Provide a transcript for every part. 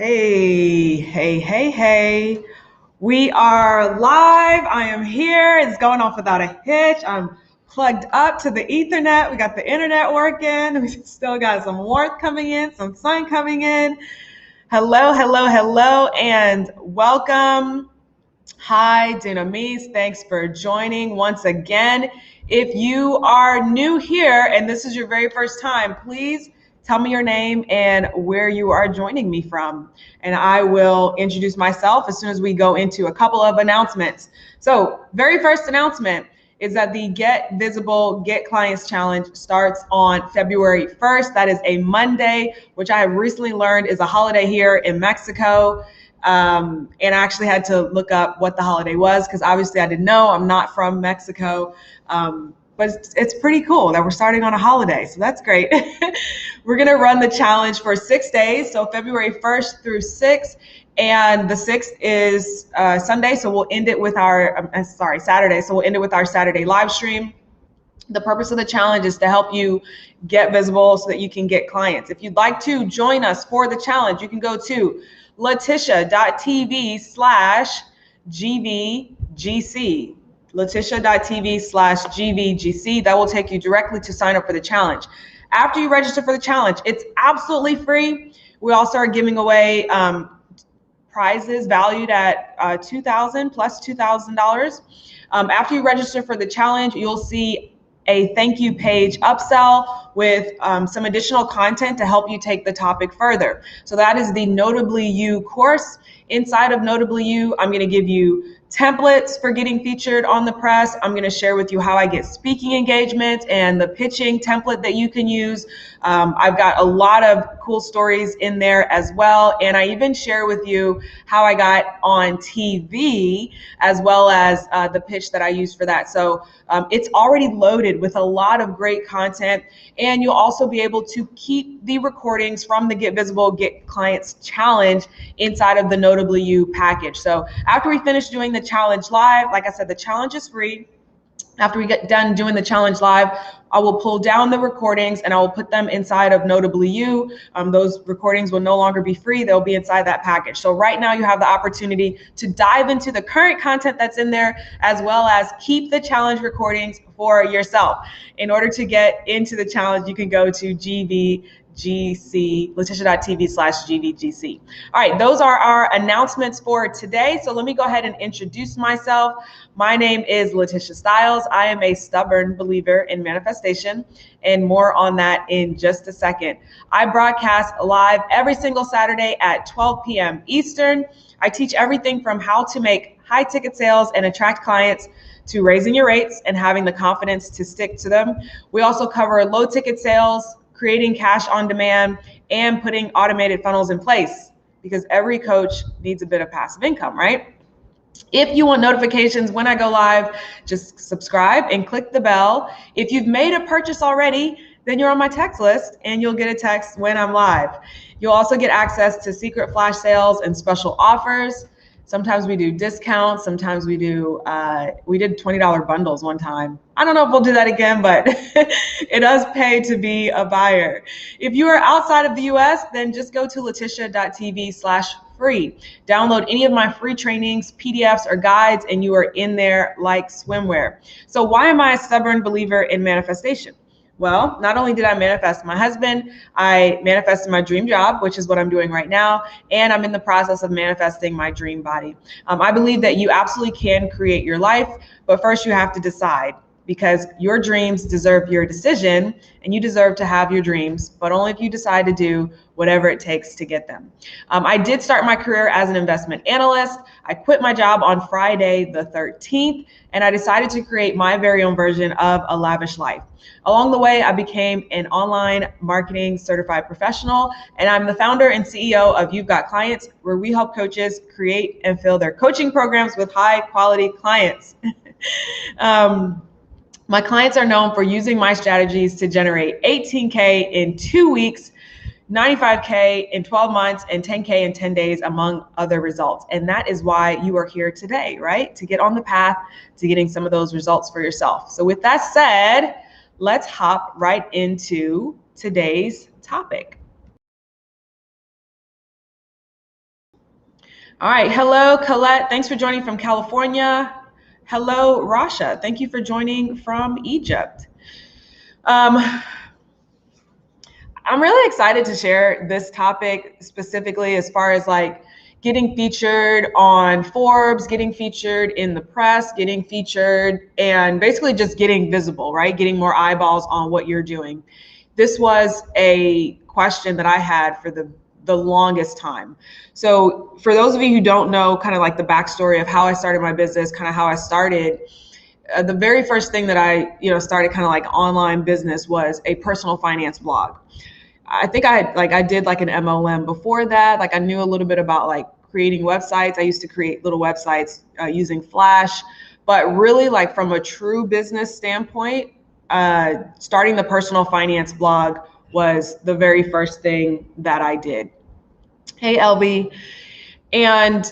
Hey, hey, hey, hey. We are live. I am here. It's going off without a hitch. I'm plugged up to the Ethernet. We got the internet working. We still got some warmth coming in, some sun coming in. Hello, hello, hello, and welcome. Hi, Dunamis. Thanks for joining once again. If you are new here and this is your very first time, please tell me your name and where you are joining me from. And I will introduce myself as soon as we go into a couple of announcements. So, very first announcement is that the Get Visible, Get Clients Challenge starts on February 1st. That is a Monday, which I have recently learned is a holiday here in Mexico. And I actually had to look up what the holiday was because obviously I didn't know. I'm not from Mexico. But it's pretty cool that we're starting on a holiday. So that's great. We're going to run the challenge for 6 days. So February 1st through 6th. And the 6th is Sunday. So we'll end it with Saturday. So we'll end it with our Saturday live stream. The purpose of the challenge is to help you get visible so that you can get clients. If you'd like to join us for the challenge, you can go to LaTisha.tv/GVGC. LaTisha.tv/GVGC. That will take you directly to sign up for the challenge. After you register for the challenge, it's absolutely free. We also are giving away prizes valued at $2,000 plus $2,000. After you register for the challenge, you'll see a thank you page upsell with some additional content to help you take the topic further. So that is the Notably You course. Inside of Notably You, I'm going to give you templates for getting featured on the press. I'm going to share with you how I get speaking engagements and the pitching template that you can use. I've got a lot of cool stories in there as well. And I even share with you how I got on TV as well as the pitch that I used for that. So it's already loaded with a lot of great content. And you'll also be able to keep the recordings from the Get Visible, Get Clients Challenge inside of the Notably You package. So after we finish doing the challenge live, like I said, the challenge is free. After we get done doing the challenge live, I will pull down the recordings and I will put them inside of Notably You. Those recordings will no longer be free. They'll be inside that package. So right now you have the opportunity to dive into the current content that's in there, as well as keep the challenge recordings for yourself. In order to get into the challenge, you can go to LaTisha.tv/GVGC. All right, those are our announcements for today. So let me go ahead and introduce myself. My name is LaTisha Styles. I am a stubborn believer in manifestation, and more on that in just a second. I broadcast live every single Saturday at 12 p.m. Eastern. I teach everything from how to make high ticket sales and attract clients to raising your rates and having the confidence to stick to them. We also cover low ticket sales, creating cash on demand, and putting automated funnels in place, because every coach needs a bit of passive income, right? If you want notifications when I go live, just subscribe and click the bell. If you've made a purchase already, then you're on my text list and you'll get a text when I'm live. You'll also get access to secret flash sales and special offers. Sometimes we do discounts. Sometimes we did $20 bundles one time. I don't know if we'll do that again, but it does pay to be a buyer. If you are outside of the US, then just go to LaTisha.tv/free. Download any of my free trainings, PDFs, or guides, and you are in there like swimwear. So why am I a stubborn believer in manifestation? Well, not only did I manifest my husband, I manifested my dream job, which is what I'm doing right now, and I'm in the process of manifesting my dream body. I believe that you absolutely can create your life, but first you have to decide, because your dreams deserve your decision, and you deserve to have your dreams, but only if you decide to do whatever it takes to get them. I did start my career as an investment analyst. I quit my job on Friday the 13th, and I decided to create my very own version of a lavish life. Along the way, I became an online marketing certified professional, and I'm the founder and CEO of You've Got Clients, where we help coaches create and fill their coaching programs with high quality clients. My clients are known for using my strategies to generate 18K in 2 weeks, 95K in 12 months, and 10K in 10 days, among other results. And that is why you are here today, right? To get on the path to getting some of those results for yourself. So with that said, let's hop right into today's topic. All right. Hello, Colette. Thanks for joining from California. Hello, Rasha. Thank you for joining from Egypt. I'm really excited to share this topic specifically as far as like getting featured on Forbes, getting featured in the press, getting featured, and basically just getting visible, right? Getting more eyeballs on what you're doing. This was a question that I had for the longest time. So for those of you who don't know kind of like the backstory of how I started my business, kind of how I started, the very first thing that I started kind of like online business was a personal finance blog. I think I did like an MLM before that. Like I knew a little bit about like creating websites. I used to create little websites using Flash, but really like from a true business standpoint, starting the personal finance blog was the very first thing that I did. Hey, LB. And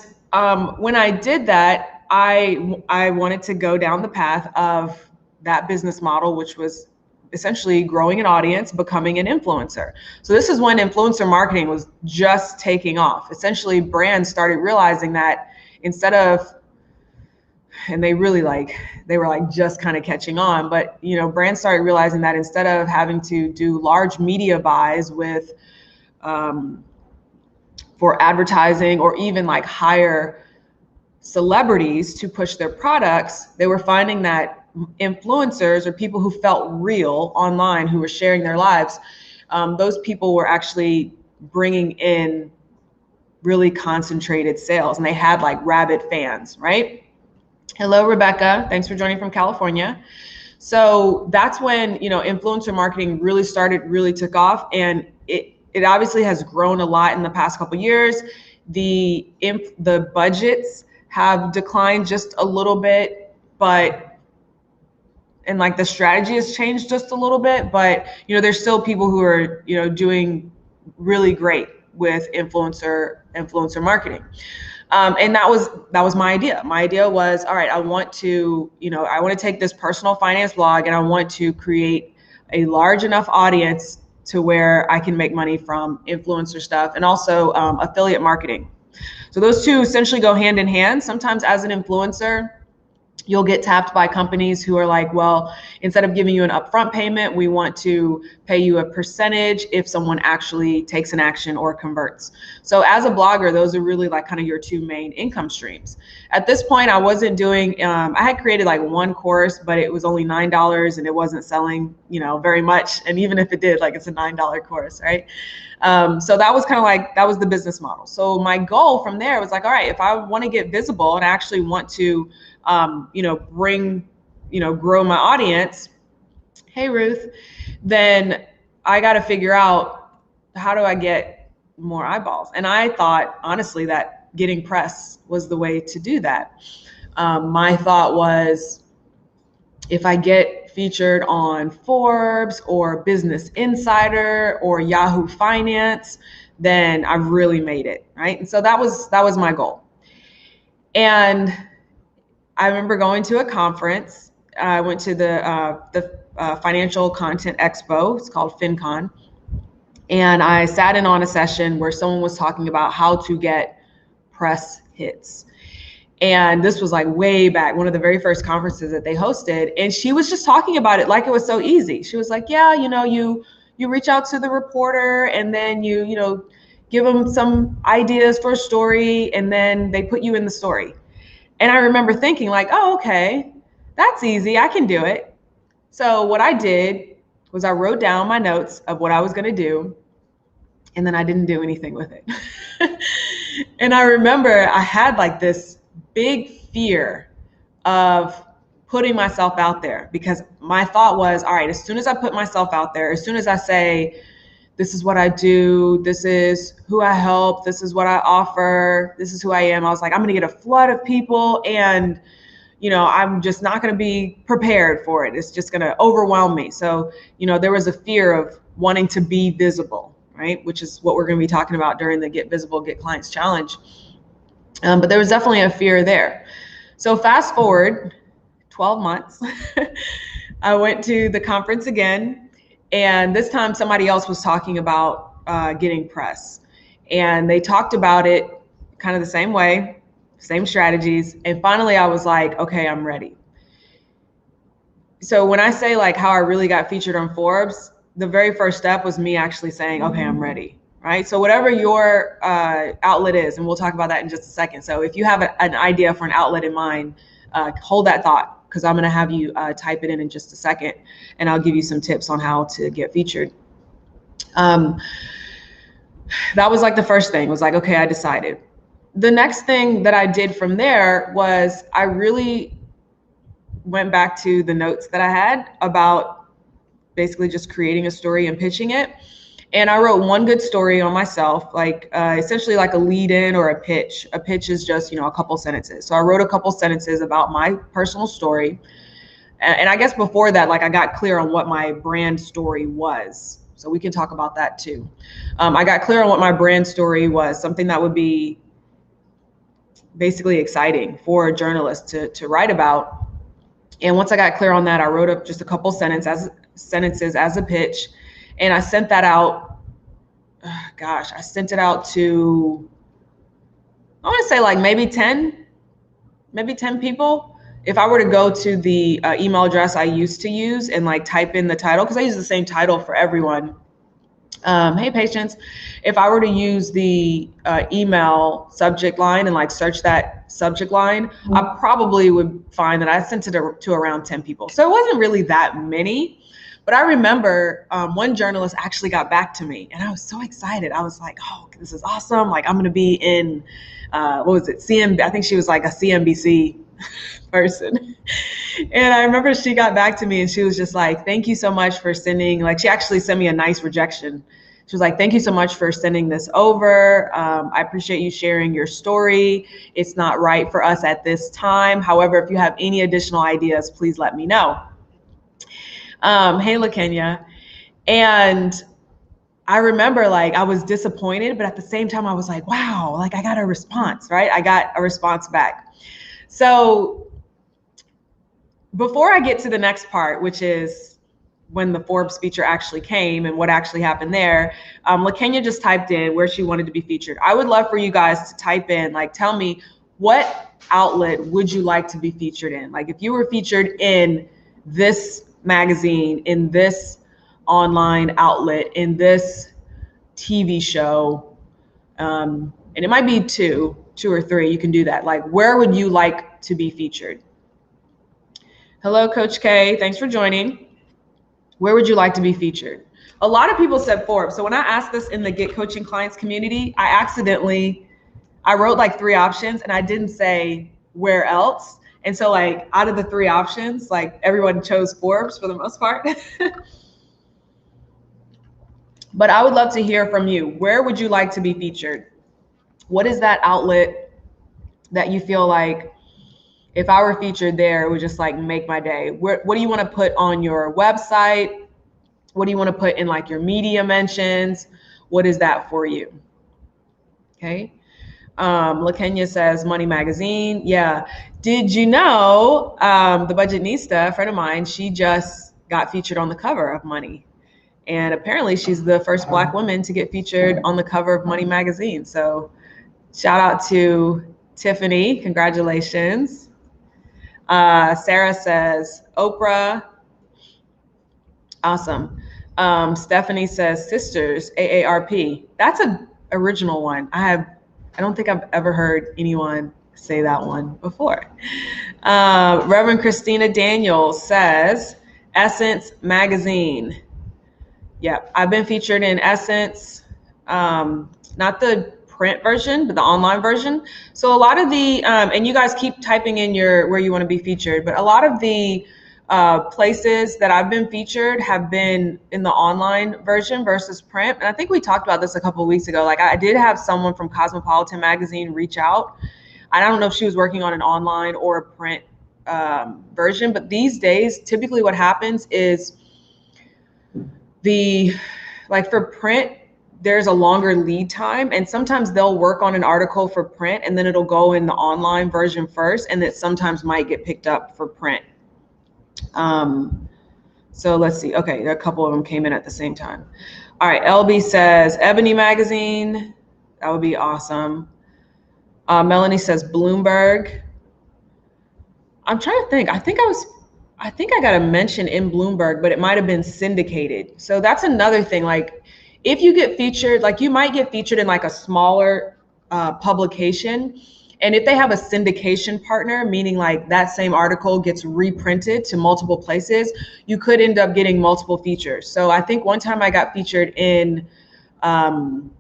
when I did that, I wanted to go down the path of that business model, which was essentially growing an audience, becoming an influencer. So this is when influencer marketing was just taking off. Essentially, brands started realizing that instead of, and they were like just kind of catching on, but brands started realizing that instead of having to do large media buys with for advertising or even like hire celebrities to push their products, they were finding that influencers or people who felt real online, who were sharing their lives, those people were actually bringing in really concentrated sales, and they had like rabid fans, right? Hello, Rebecca. Thanks for joining from California. So that's when, influencer marketing really took off, and it obviously has grown a lot in the past couple of years. The budgets have declined just a little bit, and like the strategy has changed just a little bit, but there's still people who are doing really great with influencer marketing. And that was my idea. My idea was, all right, I want to take this personal finance blog and I want to create a large enough audience to where I can make money from influencer stuff and also affiliate marketing. So those two essentially go hand in hand. Sometimes as an influencer, you'll get tapped by companies who are like, well, instead of giving you an upfront payment, we want to pay you a percentage if someone actually takes an action or converts. So as a blogger, those are really like kind of your two main income streams. At this point, I wasn't doing, I had created like one course, but it was only $9 and it wasn't selling, very much. And even if it did, like it's a $9 course, right? So that was kind of like, that was the business model. So my goal from there was like, all right, if I want to get visible and I actually want to, grow my audience, hey, Ruth, then I got to figure out, how do I get more eyeballs? And I thought, honestly, that getting press was the way to do that. My thought was, if I get featured on Forbes or Business Insider or Yahoo Finance, then I've really made it, right? And so that was my goal. And I remember going to a conference. I went to the Financial Content Expo. It's called FinCon. And I sat in on a session where someone was talking about how to get press hits. And this was like way back, one of the very first conferences that they hosted. And she was just talking about it like it was so easy. She was like, yeah, you reach out to the reporter and then you give them some ideas for a story and then they put you in the story. And I remember thinking like, oh, okay, that's easy. I can do it. So what I did was I wrote down my notes of what I was going to do. And then I didn't do anything with it. And I remember I had like this big fear of putting myself out there, because my thought was, all right, as soon as I put myself out there, as soon as I say, this is what I do, this is who I help, this is what I offer, this is who I am, I was like, I'm going to get a flood of people and, I'm just not going to be prepared for it. It's just going to overwhelm me. So, there was a fear of wanting to be visible, right? Which is what we're going to be talking about during the Get Visible, Get Clients Challenge. But there was definitely a fear there. So fast forward 12 months, I went to the conference again. And this time somebody else was talking about getting press. And they talked about it kind of the same way, same strategies. And finally I was like, okay, I'm ready. So when I say like how I really got featured on Forbes, the very first step was me actually saying, okay, I'm ready, right? So whatever your outlet is, and we'll talk about that in just a second. So if you have an idea for an outlet in mind, hold that thought, because I'm gonna have you type it in just a second, and I'll give you some tips on how to get featured. That was like the first thing, was like, okay, I decided. The next thing that I did from there was I really went back to the notes that I had about basically just creating a story and pitching it. And I wrote one good story on myself, like essentially like a lead in or a pitch. A pitch is just, a couple sentences. So I wrote a couple sentences about my personal story. And I guess before that, like I got clear on what my brand story was. So we can talk about that too. I got clear on what my brand story was, something that would be basically exciting for a journalist to write about. And once I got clear on that, I wrote up just a couple sentences as a pitch, and I sent that out. I sent it out to, I want to say like maybe 10 people. If I were to go to the email address I used to use and like type in the title, because I use the same title for everyone. Hey, Patience. If I were to use the email subject line and like search that subject line, I probably would find that I sent it to around 10 people. So it wasn't really that many, but I remember one journalist actually got back to me, and I was so excited. I was like, oh, this is awesome. Like I'm going to be in, what was it? I think she was like a CNBC person. And I remember she got back to me and she was just like, thank you so much for sending, like she actually sent me a nice rejection. She was like, thank you so much for sending this over. I appreciate you sharing your story. It's not right for us at this time. However, if you have any additional ideas, please let me know. Hey, LaKenya. And I remember like I was disappointed, but at the same time I was like, wow, like I got a response, right? I got a response back. So before I get to the next part, which is when the Forbes feature actually came and what actually happened there, LaKenya just typed in where she wanted to be featured. I would love for you guys to type in, like, tell me what outlet would you like to be featured in? Like if you were featured in this magazine, in this online outlet, in this TV show, and it might be two or three, you can do that. Like where would you like to be featured? Hello, Coach K. Thanks for joining. Where would you like to be featured? A lot of people said Forbes. So when I asked this in the Get Coaching Clients community, I wrote like 3 options and I didn't say where else. And so like out of the 3 options, like everyone chose Forbes for the most part. But I would love to hear from you. Where would you like to be featured? What is that outlet that you feel like, if I were featured there, it would just like make my day? What do you want to put on your website? What do you want to put in like your media mentions? What is that for you? Okay. LaKenya says Money Magazine. Yeah. Did you know the Budgetnista, a friend of mine, she just got featured on the cover of Money. And apparently she's the first Black woman to get featured on the cover of Money Magazine. So shout out to Tiffany. Congratulations. Sarah says Oprah. Awesome. Stephanie says Sisters, AARP. That's an original one. I don't think I've ever heard anyone say that one before. Reverend Christina Daniels says Essence Magazine. Yeah, I've been featured in Essence, not the print version, but the online version. So a lot of the, and you guys keep typing in where you want to be featured, but a lot of the places that I've been featured have been in the online version versus print. And I think we talked about this a couple of weeks ago. Like I did have someone from Cosmopolitan Magazine reach out. I don't know if she was working on an online or a print version, but these days, typically what happens is like for print, there's a longer lead time, and sometimes they'll work on an article for print and then it'll go in the online version first, and it sometimes might get picked up for print. So let's see. Okay, a couple of them came in at the same time. All right, LB says Ebony Magazine. That would be awesome. Melanie says Bloomberg. I'm trying to think. I think I got a mention in Bloomberg, but it might have been syndicated. So that's another thing. Like if you get featured, like you might get featured in like a smaller publication. And if they have a syndication partner, meaning like that same article gets reprinted to multiple places, you could end up getting multiple features. So I think one time I got featured in LearnVest,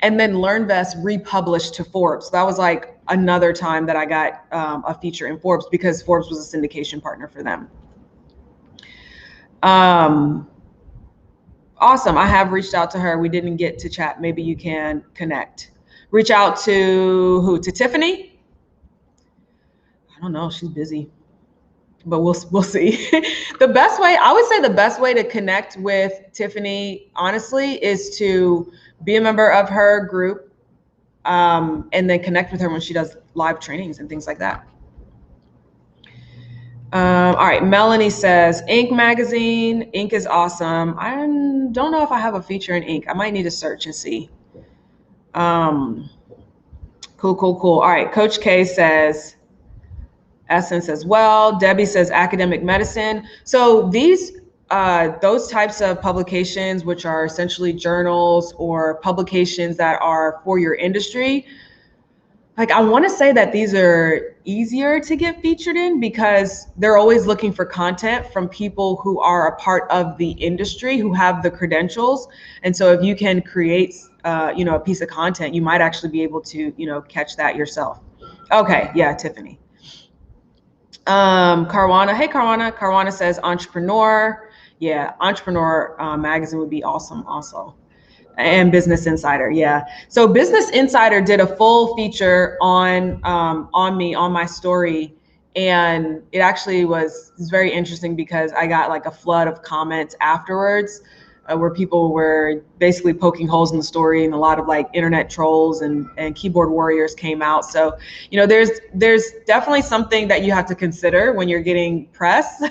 and then LearnVest republished to Forbes. So that was like another time that I got a feature in Forbes because Forbes was a syndication partner for them. Awesome. I have reached out to her. We didn't get to chat. Maybe you can connect. Reach out to who? To Tiffany? I don't know. She's busy, but we'll see. The best way, I would say the best way to connect with Tiffany, honestly, is to be a member of her group and then connect with her when she does live trainings and things like that. All right, Melanie says, Inc. magazine. Inc. is awesome. I don't know if I have a feature in Inc. I might need to search and see. Cool. All right, Coach K says, Essence as well. Debbie says academic medicine. So these, those types of publications, which are essentially journals or publications that are for your industry, like I want to say that these are easier to get featured in because they're always looking for content from people who are a part of the industry, who have the credentials. And so if you can create, a piece of content, you might actually be able to, catch that yourself. Okay, yeah, Tiffany. Carwana, hey Carwana. Carwana says Entrepreneur. Yeah, Entrepreneur magazine would be awesome also. And Business Insider, yeah. So Business Insider did a full feature on me, on my story. And it actually was very interesting because I got like a flood of comments afterwards where people were basically poking holes in the story, and a lot of like internet trolls and keyboard warriors came out. So, there's definitely something that you have to consider when you're getting press,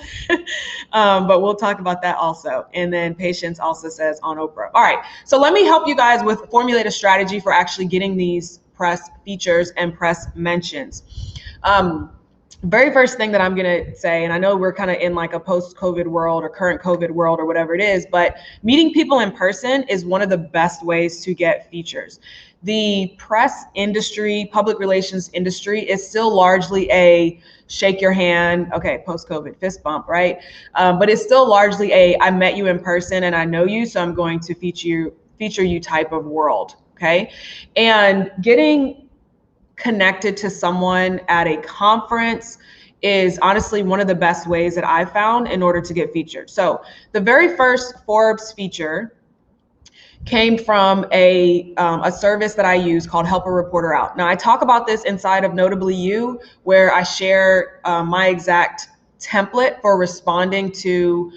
but we'll talk about that also. And then Patience also says on Oprah. All right, so let me help you guys formulate a strategy for actually getting these press features and press mentions. Very first thing that I'm going to say, and I know we're kind of in like a post-COVID world or current COVID world or whatever it is, but meeting people in person is one of the best ways to get features. The press industry, public relations industry is still largely a shake your hand, okay, post-COVID fist bump, right? But it's still largely I met you in person and I know you, so I'm going to feature you type of world, okay? And getting connected to someone at a conference is honestly one of the best ways that I found in order to get featured. So the very first Forbes feature came from a service that I use called Help a Reporter Out. Now I talk about this inside of Notably You, where I share my exact template for responding to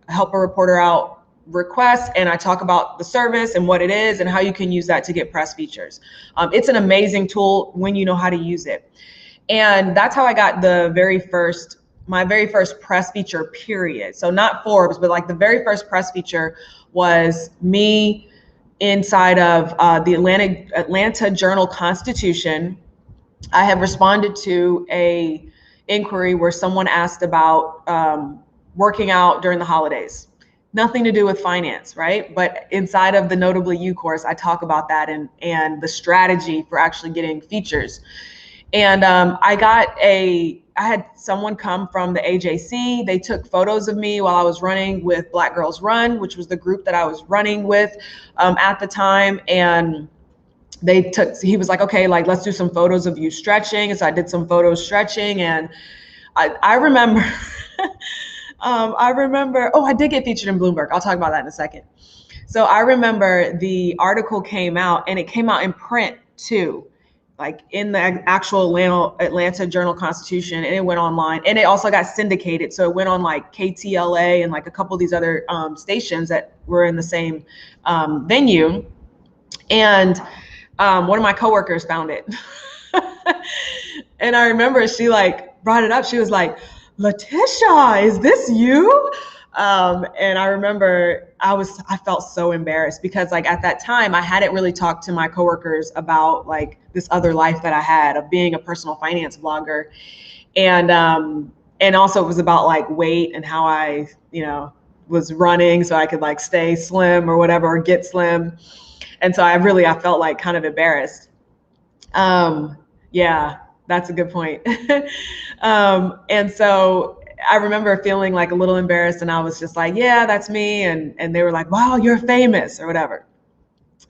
Help a Reporter Out requests, and I talk about the service and what it is and how you can use that to get press features. It's an amazing tool when you know how to use it. And that's how I got my very first press feature, period. So not Forbes, but like the very first press feature was me inside of the Atlanta Journal-Constitution. I have responded to a inquiry where someone asked about working out during the holidays. Nothing to do with finance, right? But inside of the Notably You course, I talk about that and the strategy for actually getting features. And I had someone come from the AJC. They took photos of me while I was running with Black Girls Run, which was the group that I was running with at the time. And he was like, okay, like let's do some photos of you stretching. And so I did some photos stretching, and I remember I did get featured in Bloomberg. I'll talk about that in a second. So I remember the article came out, and it came out in print too, like in the actual Atlanta Journal-Constitution, and it went online, and it also got syndicated. So it went on like KTLA and like a couple of these other stations that were in the same venue. And one of my coworkers found it. And I remember she like brought it up. She was like, LaTisha, is this you? And I remember I felt so embarrassed because like at that time I hadn't really talked to my coworkers about like this other life that I had of being a personal finance blogger. And also it was about like weight and how I, was running so I could like stay slim or whatever, or get slim. And so I felt like kind of embarrassed. Yeah, that's a good point. And so I remember feeling like a little embarrassed, and I was just like, yeah, that's me. And they were like, wow, you're famous or whatever.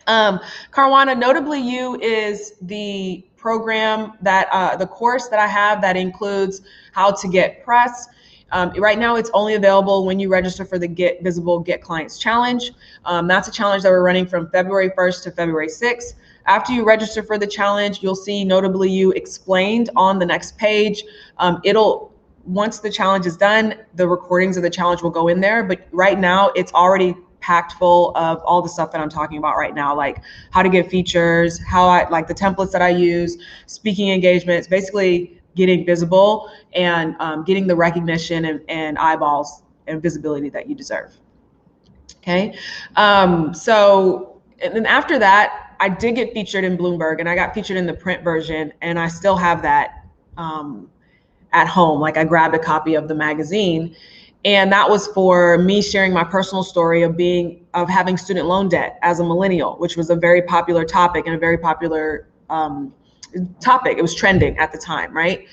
Carwana, Notably You is the program that the course that I have that includes how to get press. Right now, it's only available when you register for the Get Visible, Get Clients Challenge. That's a challenge that we're running from February 1st to February 6th. After you register for the challenge, you'll see Notably You explained on the next page. Once the challenge is done, the recordings of the challenge will go in there. But right now, it's already packed full of all the stuff that I'm talking about right now, like how to get features, how I like the templates that I use, speaking engagements, basically getting visible and getting the recognition and eyeballs and visibility that you deserve. Okay. So, and then after that, I did get featured in Bloomberg, and I got featured in the print version, and I still have that at home. Like I grabbed a copy of the magazine, and that was for me sharing my personal story of having student loan debt as a millennial, which was a very popular topic and a very popular topic. It was trending at the time, right?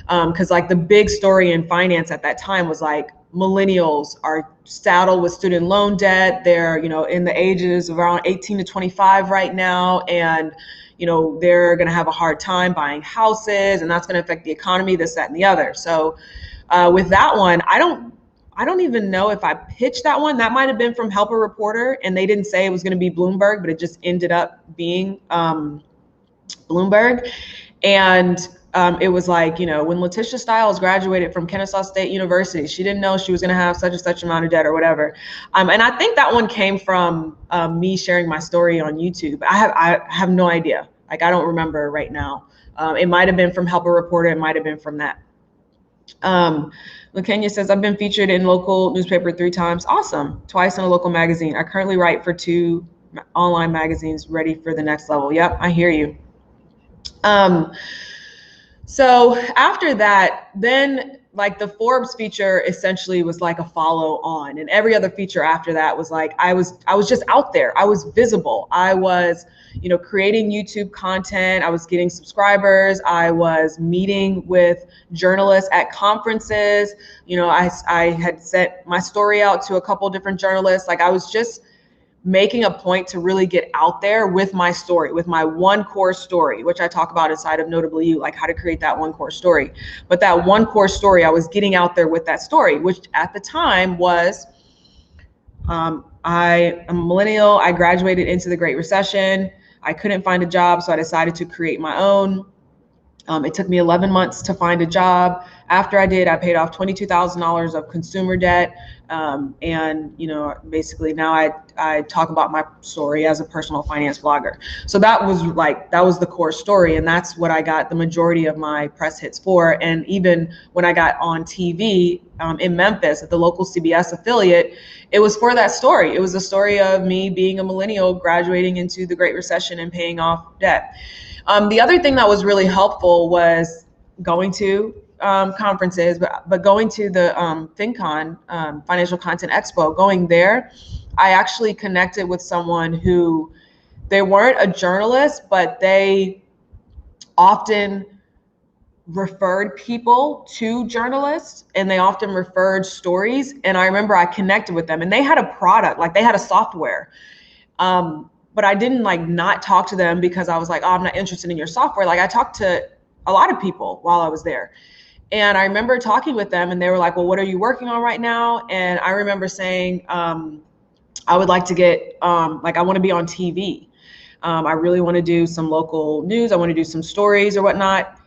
Because like the big story in finance at that time was like millennials are saddled with student loan debt. They're, in the ages of around 18 to 25 right now. And, they're going to have a hard time buying houses, and that's going to affect the economy, this, that, and the other. So with that one, I don't even know if I pitched that one. That might have been from Help a Reporter, and they didn't say it was going to be Bloomberg, but it just ended up being Bloomberg. And it was like, when LaTisha Styles graduated from Kennesaw State University, she didn't know she was going to have such and such amount of debt or whatever. And I think that one came from me sharing my story on YouTube. I have no idea. Like, I don't remember right now. It might have been from Help a Reporter. It might have been from that. LaKenya says, I've been featured in local newspaper 3 times. Awesome. Twice in a local magazine. I currently write for 2 online magazines, ready for the next level. Yep, I hear you. So after that, then like the Forbes feature essentially was like a follow on, and every other feature after that was like, I was just out there. I was visible. I was, creating YouTube content. I was getting subscribers. I was meeting with journalists at conferences. I had sent my story out to a couple different journalists. Like I was just making a point to really get out there with my story, with my one core story, which I talk about inside of Notably You, like how to create that one core story. But that one core story, I was getting out there with that story, which at the time was, I am a millennial. I graduated into the Great Recession. I couldn't find a job, so I decided to create my own. It took me 11 months to find a job. After I did, I paid off $22,000 of consumer debt. And, basically now I talk about my story as a personal finance blogger. So that was the core story. And that's what I got the majority of my press hits for. And even when I got on TV in Memphis at the local CBS affiliate, it was for that story. It was the story of me being a millennial, graduating into the Great Recession and paying off debt. The other thing that was really helpful was going to conferences, but going to the FinCon, Financial Content Expo, going there, I actually connected with someone who, they weren't a journalist, but they often referred people to journalists, and they often referred stories. And I remember I connected with them, and they had a product, like they had a software. But I didn't not talk to them because I was like, oh, I'm not interested in your software. Like I talked to a lot of people while I was there. And I remember talking with them, and they were like, well, what are you working on right now? And I remember saying, I would like to get, I want to be on TV. I really want to do some local news. I want to do some stories or whatnot.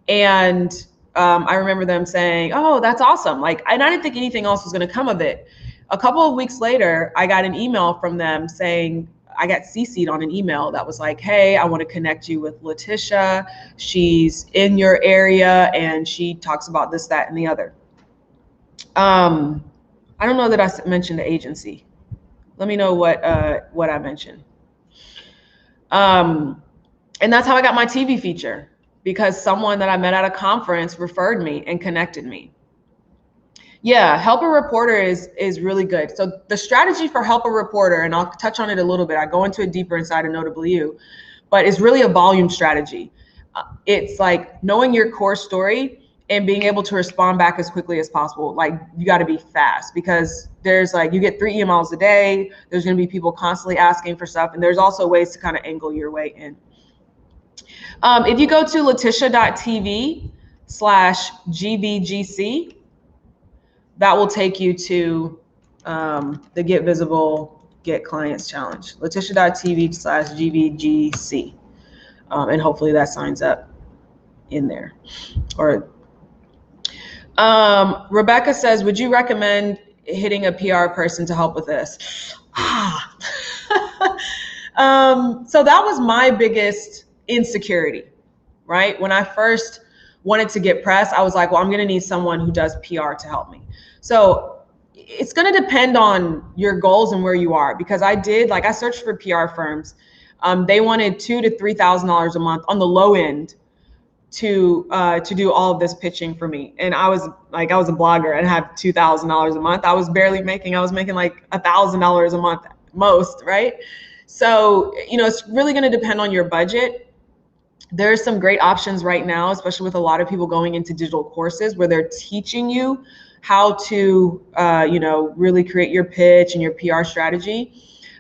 And I remember them saying, oh, that's awesome. And I didn't think anything else was going to come of it. A couple of weeks later, I got an email from them saying, I got CC'd on an email that was like, hey, I want to connect you with LaTisha. She's in your area and she talks about this, that, and the other. I I don't know that I mentioned the agency. Let me know what I mentioned. And that's how I got my TV feature, because someone that I met at a conference referred me and connected me. Yeah, help a reporter is really good. So the strategy for help a reporter, and I'll touch on it a little bit, I go into it deeper inside of Notably You, but it's really a volume strategy. It's like knowing your core story and being able to respond back as quickly as possible. Like, you got to be fast, because there's like, you get 3 emails a day. There's going to be people constantly asking for stuff. And there's also ways to kind of angle your way in. If you go to LaTisha.tv/GVGC, that will take you to the Get Visible, Get Clients Challenge, LaTisha.tv/GVGC. And hopefully that signs up in there. Or Rebecca says, would you recommend hitting a PR person to help with this? So that was my biggest insecurity, right? When I first wanted to get press, I was like, well, I'm going to need someone who does PR to help me. So it's going to depend on your goals and where you are, because I searched for PR firms. They wanted $2,000 to $3,000 a month on the low end to do all of this pitching for me. And I was a blogger and had $2,000 a month. I was making like $1,000 a month most, right? So, it's really going to depend on your budget. There's some great options right now, especially with a lot of people going into digital courses where they're teaching you how to, really create your pitch and your PR strategy.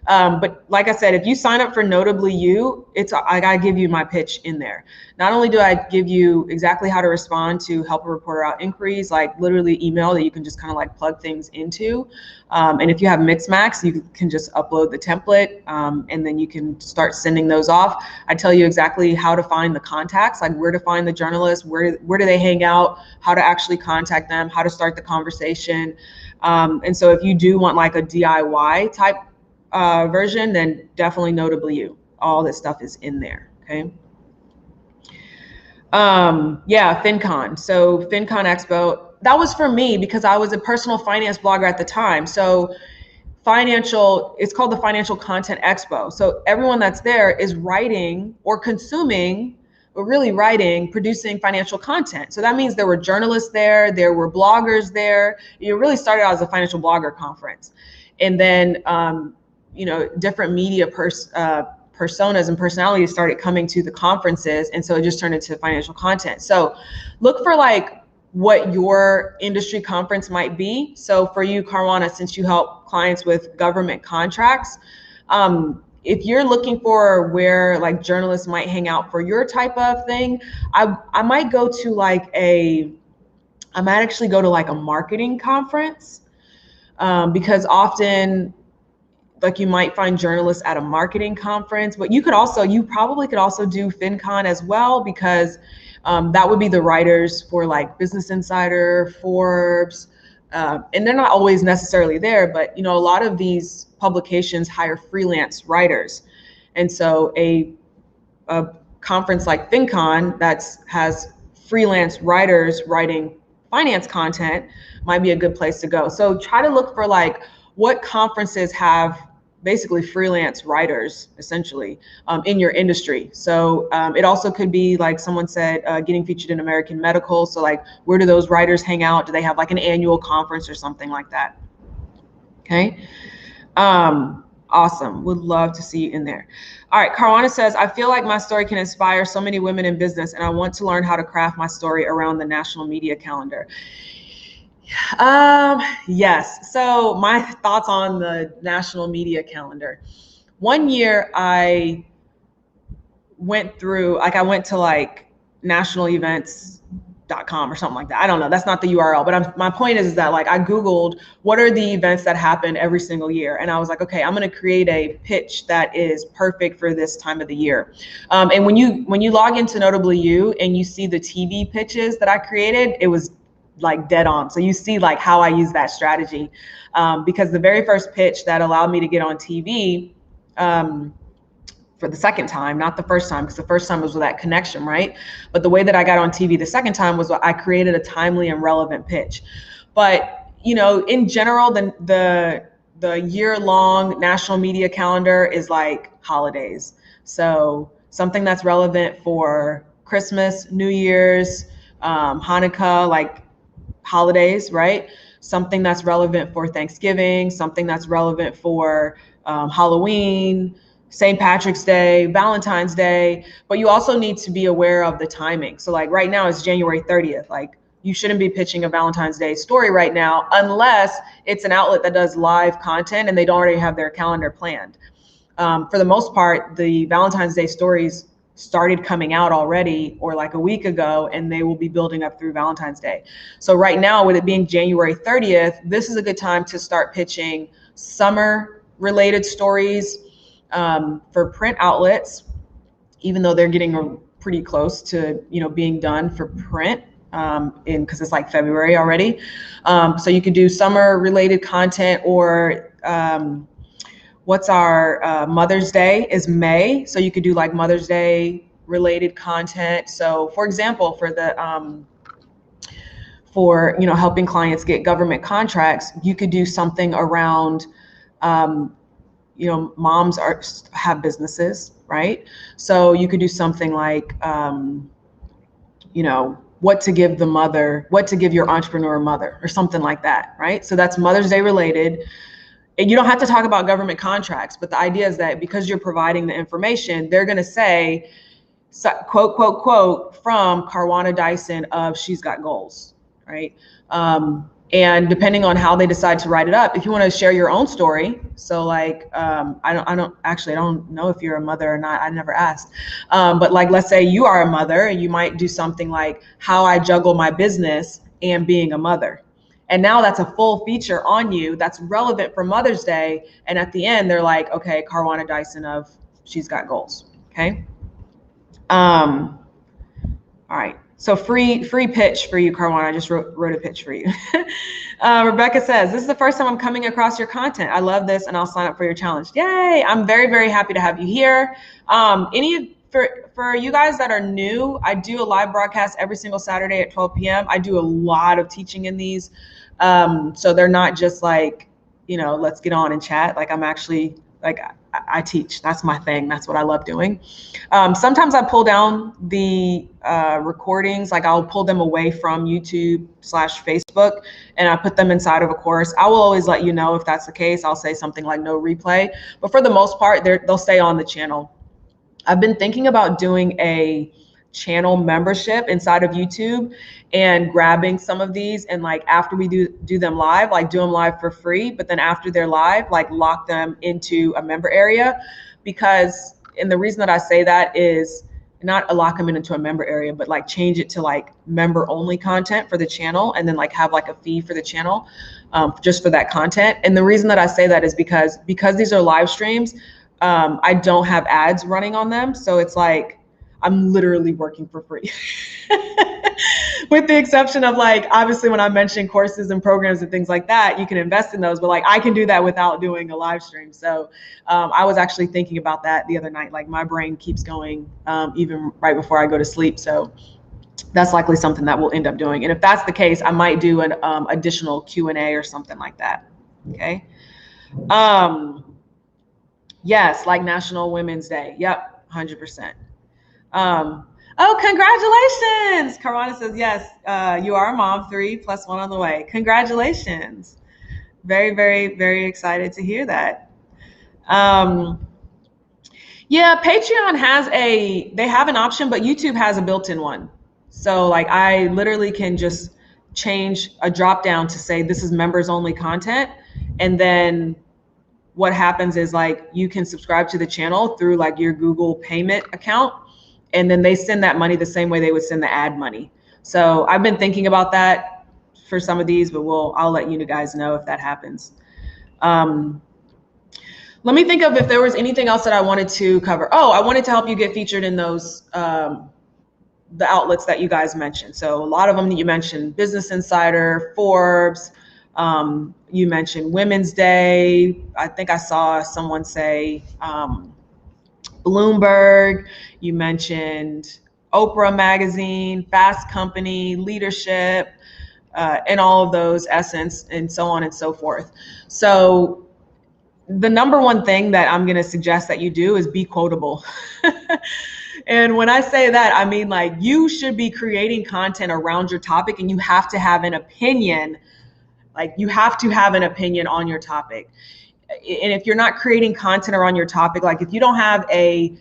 But like I said, if you sign up for Notably You, I gotta give you my pitch in there. Not only do I give you exactly how to respond to help a reporter out inquiries, like literally email that you can just kind of like plug things into. And if you have Mixmax, you can just upload the template, and then you can start sending those off. I tell you exactly how to find the contacts, like where to find the journalists, where do they hang out, how to actually contact them, how to start the conversation. And so if you do want like a DIY type version, then definitely Notably You. All this stuff is in there. Okay. Yeah, FinCon. So FinCon Expo, that was for me because I was a personal finance blogger at the time. So it's called the Financial Content Expo. So everyone that's there is writing or consuming, or really writing, producing financial content. So that means there were journalists there were bloggers there. It really started out as a financial blogger conference. And then, different media personas and personalities started coming to the conferences. And so it just turned into financial content. So look for like what your industry conference might be. So for you, Caruana, since you help clients with government contracts, if you're looking for where like journalists might hang out for your type of thing, I might actually go to like a marketing conference, because often, like, you might find journalists at a marketing conference, but you probably could also do FinCon as well, because that would be the writers for like Business Insider, Forbes, and they're not always necessarily there, but a lot of these publications hire freelance writers. And so a conference like FinCon that has freelance writers writing finance content might be a good place to go. So try to look for like what conferences have basically freelance writers essentially in your industry. So it also could be like someone said, getting featured in American Medical. So like, where do those writers hang out? Do they have like an annual conference or something like that? Okay. Awesome. Would love to see you in there. All right. Caruana says, I feel like my story can inspire so many women in business, and I want to learn how to craft my story around the national media calendar. Yes. So my thoughts on the national media calendar. One year I went to like nationalevents.com or something like that. I don't know. That's not the URL, but my point is that like I Googled what are the events that happen every single year. And I was like, okay, I'm going to create a pitch that is perfect for this time of the year. And when you log into Notably You and you see the TV pitches that I created, it was like dead on. So you see like how I use that strategy, because the very first pitch that allowed me to get on TV, for the second time, not the first time, because the first time was with that connection, right? But the way that I got on TV the second time was I created a timely and relevant pitch. But you know, in general, the year-long national media calendar is like holidays. So something that's relevant for Christmas, New Year's, Hanukkah, like holidays, right? Something that's relevant for Thanksgiving, something that's relevant for Halloween, St. Patrick's Day, Valentine's Day, but you also need to be aware of the timing. So like right now it's January 30th. Like you shouldn't be pitching a Valentine's Day story right now unless it's an outlet that does live content and they don't already have their calendar planned. For the most part, the Valentine's Day stories started coming out already or like a week ago, and they will be building up through Valentine's Day. So right now, with it being January 30th, this is a good time to start pitching summer related stories for print outlets, even though they're getting pretty close to, you know, being done for print because it's like February already. So you could do summer related content, or what's our Mother's Day is May. So you could do like Mother's Day related content. So for example, for the for, you know, helping clients get government contracts, you could do something around you know, moms have businesses, right? So you could do something like you know, what to give the mother, what to give your entrepreneur mother, or something like that, right? So that's Mother's Day related. And you don't have to talk about government contracts, but the idea is that because you're providing the information, they're going to say, quote, quote, quote, from Carwana Dyson of She's Got Goals, right? And depending on how they decide to write it up, if you want to share your own story, so like, I don't know if you're a mother or not. I never asked. But like, let's say you are a mother, and you might do something like how I juggle my business and being a mother. And now that's a full feature on you that's relevant for Mother's Day. And at the end, they're like, okay, Carwana Dyson of She's Got Goals. Okay. All right. So free pitch for you, Carwana. I just wrote a pitch for you. Rebecca says, this is the first time I'm coming across your content. I love this, and I'll sign up for your challenge. Yay. I'm very, very happy to have you here. For you guys that are new, I do a live broadcast every single Saturday at 12 p.m. I do a lot of teaching in these. So they're not just like, you know, let's get on and chat. Like I'm actually like, I teach. That's my thing. That's what I love doing. Sometimes I pull down the recordings, like I'll pull them away from YouTube/Facebook and I put them inside of a course. I will always let you know if that's the case. I'll say something like no replay, but for the most part, they'll stay on the channel. I've been thinking about doing a channel membership inside of YouTube and grabbing some of these, and like after we do them live, like do them live for free, but then after they're live, like lock them into a member area. Because, and the reason that I say that is not lock them into a member area, but like change it to like member only content for the channel, and then like have like a fee for the channel just for that content. And the reason that I say that is because these are live streams, I don't have ads running on them. So it's like, I'm literally working for free. With the exception of like, obviously when I mention courses and programs and things like that, you can invest in those, but like I can do that without doing a live stream. So I was actually thinking about that the other night. Like my brain keeps going even right before I go to sleep. So that's likely something that we'll end up doing. And if that's the case, I might do an additional Q&A or something like that. Okay. Yes, like National Women's Day. Yep, 100%. Oh, congratulations. Carwana says, yes, you are a mom, 3 + 1 on the way. Congratulations. Very, very, very excited to hear that. Yeah, Patreon they have an option, but YouTube has a built-in one. So like I literally can just change a drop down to say, this is members only content. And then what happens is like, you can subscribe to the channel through like your Google payment account. And then they send that money the same way they would send the ad money. So I've been thinking about that for some of these, but I'll let you guys know if that happens. Let me think of if there was anything else that I wanted to cover. Oh, I wanted to help you get featured in those, the outlets that you guys mentioned. So a lot of them that you mentioned, Business Insider, Forbes, you mentioned Women's Day. I think I saw someone say, Bloomberg, you mentioned Oprah Magazine, Fast Company, Leadership, and all of those essence and so on and so forth. So the number one thing that I'm going to suggest that you do is be quotable. And when I say that, I mean, like, you should be creating content around your topic, and you have to have an opinion. Like, you have to have an opinion on your topic. And if you're not creating content around your topic, like if you don't have a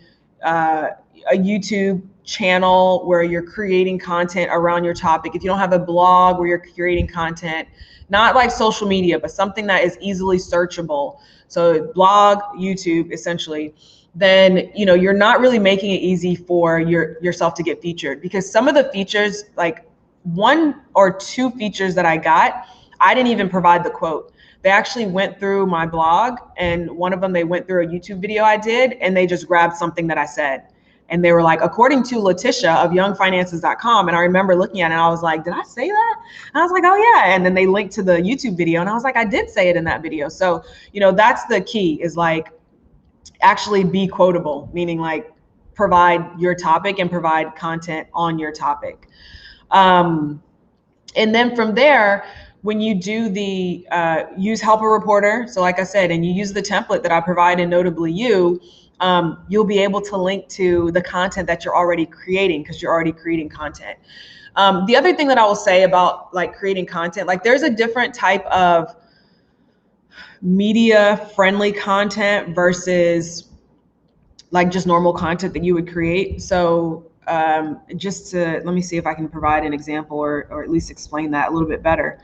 YouTube channel where you're creating content around your topic, if you don't have a blog where you're creating content, not like social media, but something that is easily searchable, so blog, YouTube, essentially, then you're not really making it easy for yourself to get featured. Because some of the features, like 1 or 2 features that I got, I didn't even provide the quote. They actually went through my blog, and one of them, they went through a YouTube video I did, and they just grabbed something that I said. And they were like, according to LaTisha of youngfinances.com. And I remember looking at it and I was like, did I say that? And I was like, oh yeah. And then they linked to the YouTube video, and I was like, I did say it in that video. So, that's the key, is like, actually be quotable, meaning like provide your topic and provide content on your topic. And then from there, when you do the use Helper Reporter, so like I said, and you use the template that I provide in Notably You, you'll be able to link to the content that you're already creating, because you're already creating content. The other thing that I will say about like creating content, like there's a different type of media friendly content versus like just normal content that you would create. So let me see if I can provide an example or at least explain that a little bit better.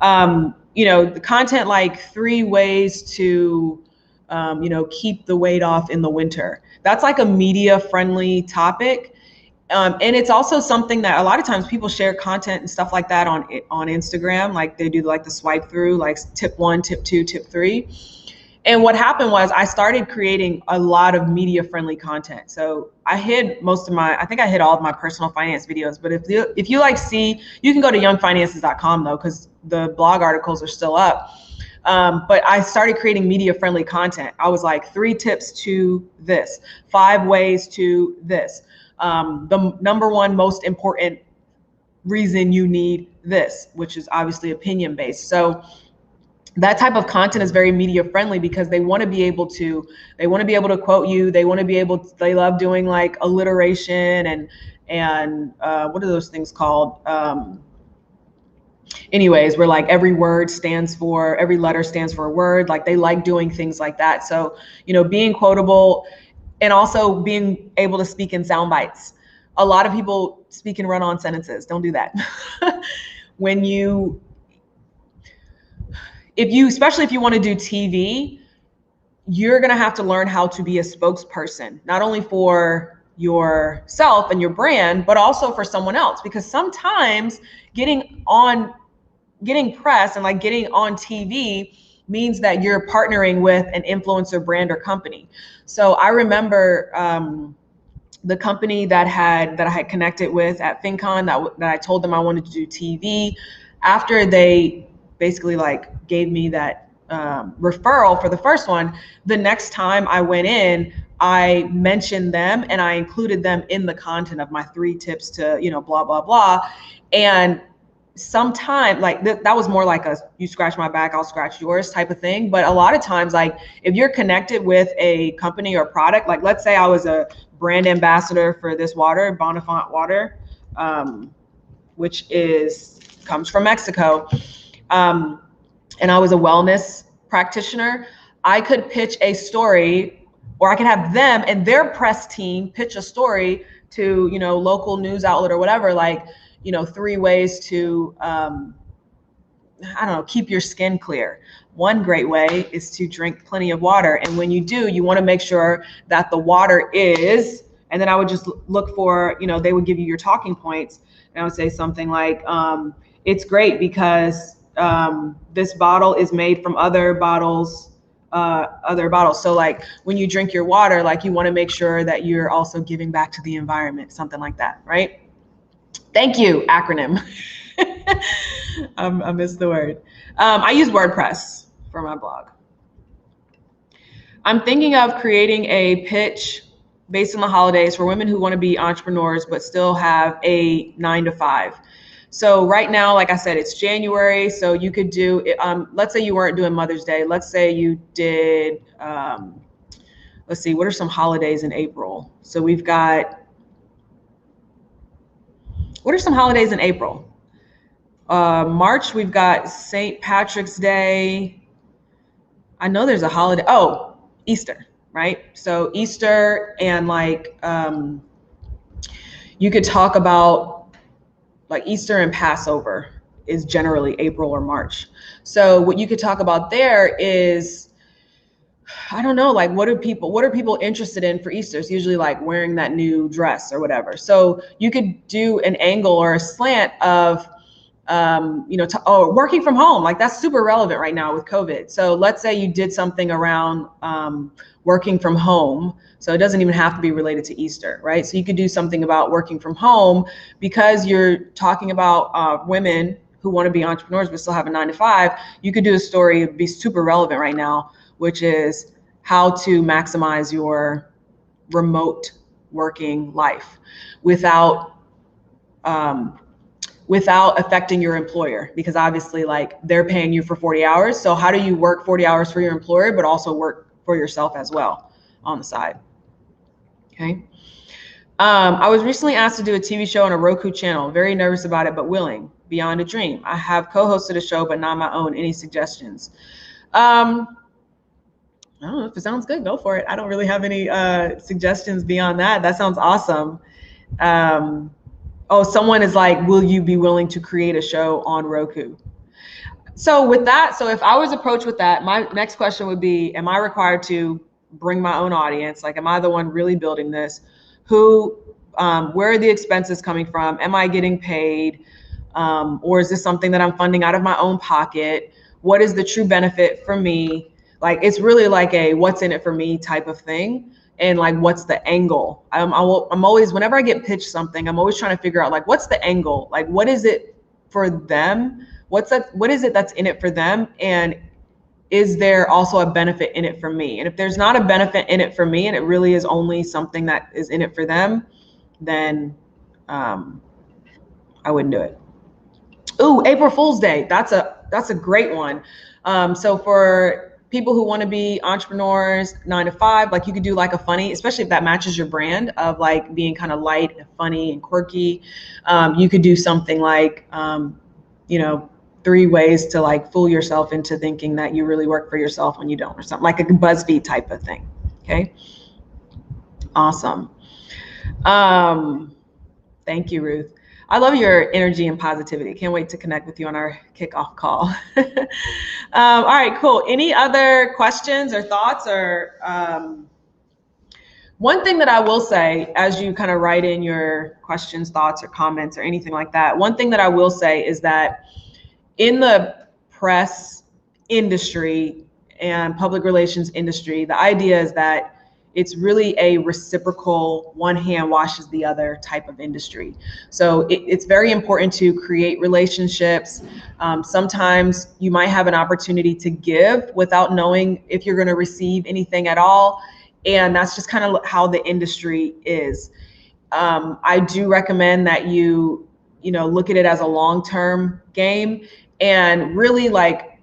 The content like 3 ways to, keep the weight off in the winter. That's like a media friendly topic. And it's also something that a lot of times people share content and stuff like that on Instagram. Like they do like the swipe through, like tip 1, tip 2, tip 3. And what happened was I started creating a lot of media friendly content. So I hid I think I hid all of my personal finance videos. But if you like see, you can go to youngfinances.com though, because the blog articles are still up. But I started creating media friendly content. I was like 3 tips to this, 5 ways to this. The number 1 most important reason you need this, which is obviously opinion based. So that type of content is very media friendly, because they want to be able to quote you. They love doing like alliteration and what are those things called? Anyways, where like every letter stands for a word. Like they like doing things like that. So, being quotable, and also being able to speak in sound bites. A lot of people speak in run-on sentences. Don't do that. Especially if you want to do TV, you're going to have to learn how to be a spokesperson, not only for yourself and your brand, but also for someone else. Because sometimes getting press and like getting on TV means that you're partnering with an influencer brand or company. So I remember the company that I had connected with at FinCon that I told them I wanted to do TV. After they basically like gave me that referral for the first one, the next time I went in, I mentioned them and I included them in the content of my 3 tips to, blah, blah, blah. And sometime like that was more like a you scratch my back, I'll scratch yours type of thing. But a lot of times, like if you're connected with a company or product, like let's say I was a brand ambassador for this water, Bonifant water, which comes from Mexico. And I was a wellness practitioner, I could pitch a story, or I could have them and their press team pitch a story to, local news outlet or whatever, like, 3 ways to, keep your skin clear. One great way is to drink plenty of water. And when you do, you want to make sure that the water is, and then I would just look for, they would give you your talking points. And I would say something like, it's great because this bottle is made from other bottles. So like when you drink your water, like you want to make sure that you're also giving back to the environment, something like that, right? Thank you, acronym. I missed the word. I use WordPress for my blog. I'm thinking of creating a pitch based on the holidays for women who want to be entrepreneurs but still have a 9 to 5. So right now, like I said, it's January. So you could do, let's say you weren't doing Mother's Day. Let's say you did, let's see, what are some holidays in April? So we've got, what are some holidays in April? March, we've got St. Patrick's Day. I know there's a holiday. Oh, Easter, right? So Easter and like, you could talk about like Easter and Passover is generally April or March. So what you could talk about there is, I don't know, like what are people interested in for Easter? It's usually like wearing that new dress or whatever. So you could do an angle or a slant of, working from home. Like that's super relevant right now with COVID. So let's say you did something around working from home. So it doesn't even have to be related to Easter, right? So you could do something about working from home because you're talking about women who want to be entrepreneurs but still have a 9-to-5. You could do a story, it'd be super relevant right now, which is how to maximize your remote working life without affecting your employer, because obviously like they're paying you for 40 hours. So how do you work 40 hours for your employer, but also work for yourself as well on the side? Okay. I was recently asked to do a TV show on a Roku channel. Very nervous about it, but willing. Beyond a dream. I have co-hosted a show, but not my own. Any suggestions? I don't know, if it sounds good, go for it. I don't really have any suggestions beyond that. That sounds awesome. Oh, someone is like, will you be willing to create a show on Roku? So with that, so if I was approached with that, my next question would be, am I required to bring my own audience? Like, am I the one really building this? Where are the expenses coming from? Am I getting paid? Or is this something that I'm funding out of my own pocket? What is the true benefit for me? Like, it's really like a what's in it for me type of thing. And like, what's the angle? I'm always, whenever I get pitched something, I'm always trying to figure out like, what's the angle? Like, what is it for them? What is it that's in it for them? And is there also a benefit in it for me? And if there's not a benefit in it for me, and it really is only something that is in it for them, then I wouldn't do it. Ooh, April Fool's Day. That's a great one. So for people who want to be entrepreneurs, 9-to-5, like you could do like a funny, especially if that matches your brand of like being kind of light and funny and quirky. You could do something like, 3 ways to like fool yourself into thinking that you really work for yourself when you don't, or something like a BuzzFeed type of thing. Okay. Awesome. Thank you, Ruth. I love your energy and positivity. Can't wait to connect with you on our kickoff call. All right, cool. Any other questions or thoughts? Or one thing that I will say, as you kind of write in your questions, thoughts, or comments, or anything like that, one thing that I will say is that in the press industry and public relations industry, the idea is that it's really a reciprocal, one hand washes the other type of industry. So it's very important to create relationships. Sometimes you might have an opportunity to give without knowing if you're going to receive anything at all. And that's just kind of how the industry is. I do recommend that you look at it as a long-term game, and really like,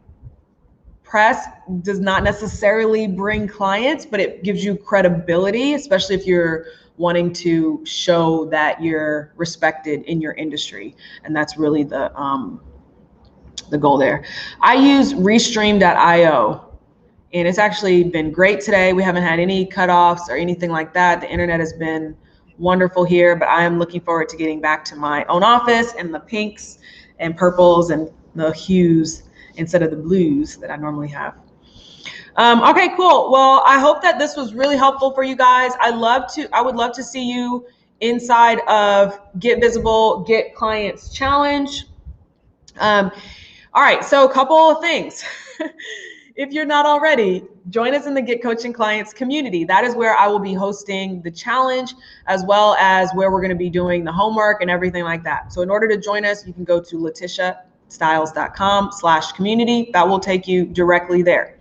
press does not necessarily bring clients, but it gives you credibility, especially if you're wanting to show that you're respected in your industry. And that's really the goal there. I use Restream.io, and it's actually been great today. We haven't had any cutoffs or anything like that. The internet has been wonderful here, but I am looking forward to getting back to my own office and the pinks and purples and the hues instead of the blues that I normally have. Okay, cool. Well, I hope that this was really helpful for you guys. I would love to see you inside of Get Visible, Get Clients Challenge. All right, so a couple of things. If you're not already, join us in the Get Coaching Clients community. That is where I will be hosting the challenge, as well as where we're going to be doing the homework and everything like that. So in order to join us, you can go to LaTishaStyles.com/community. That will take you directly there.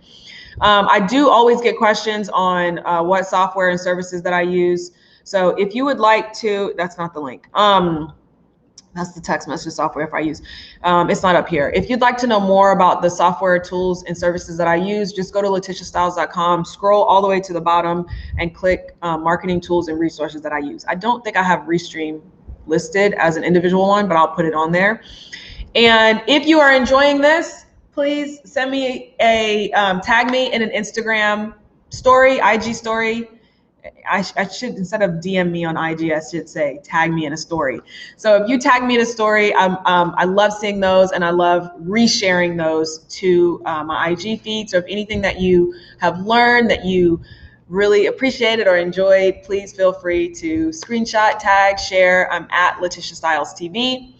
I do always get questions on what software and services that I use. So if you would like to, that's not the link. That's the text message software if I use. It's not up here. If you'd like to know more about the software tools and services that I use, just go to LaTishaStyles.com, scroll all the way to the bottom and click marketing tools and resources that I use. I don't think I have Restream listed as an individual one, but I'll put it on there. And if you are enjoying this, please send me a, tag me in an Instagram story, IG story. I should, instead of DM me on IG, I should say tag me in a story. So if you tag me in a story, I love seeing those, and I love resharing those to my IG feed. So if anything that you have learned that you really appreciated or enjoyed, please feel free to screenshot, tag, share. I'm at LaTisha Styles TV.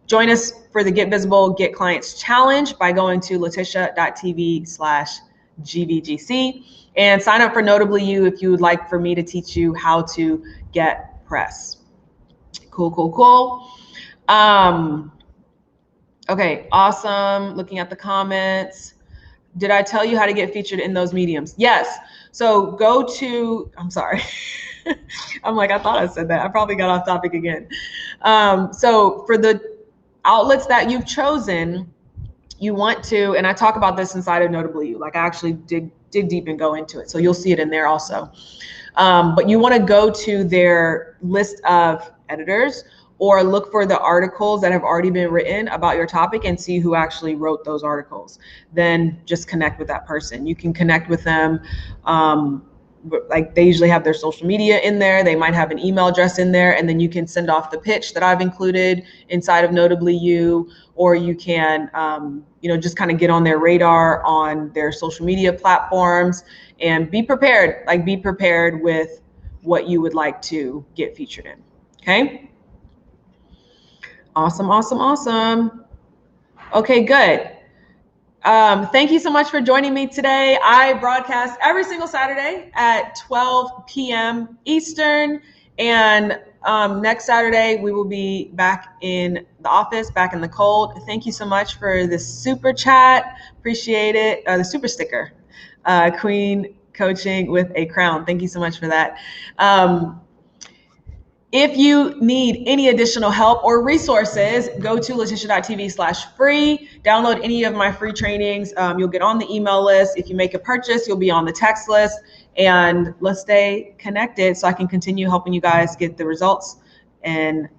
Join us for the Get Visible, Get Clients Challenge by going to latisha.tv/GVGC. And sign up for Notably You if you would like for me to teach you how to get press. Cool, cool, cool. Okay, awesome. Looking at the comments. Did I tell you how to get featured in those mediums? Yes. So go to, I'm sorry. I'm like, I thought I said that. I probably got off topic again. So for the outlets that you've chosen, you want to, and I talk about this inside of Notably You, like I actually dig deep and go into it. So you'll see it in there also. But you want to go to their list of editors or look for the articles that have already been written about your topic and see who actually wrote those articles. Then just connect with that person. You can connect with them. Like they usually have their social media in there. They might have an email address in there, and then you can send off the pitch that I've included inside of Notably You, or you can, just kind of get on their radar on their social media platforms and be prepared, be prepared with what you would like to get featured in. Okay. Awesome, awesome, awesome. Okay, good. Thank you so much for joining me today. I broadcast every single Saturday at 12 p.m. Eastern. And next Saturday, we will be back in the office, back in the cold. Thank you so much for this super chat. Appreciate it. The super sticker, Queen Coaching with a Crown. Thank you so much for that. If you need any additional help or resources, go to latisha.tv/free. Download any of my free trainings. You'll get on the email list. If you make a purchase, you'll be on the text list. And let's stay connected so I can continue helping you guys get the results and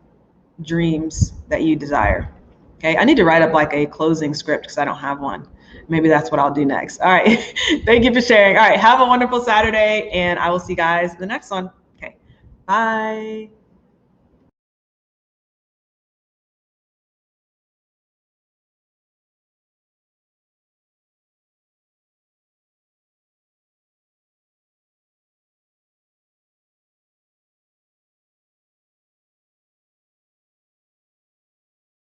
dreams that you desire. Okay, I need to write up like a closing script because I don't have one. Maybe that's what I'll do next. All right, thank you for sharing. All right, have a wonderful Saturday, and I will see you guys in the next one. Okay, bye.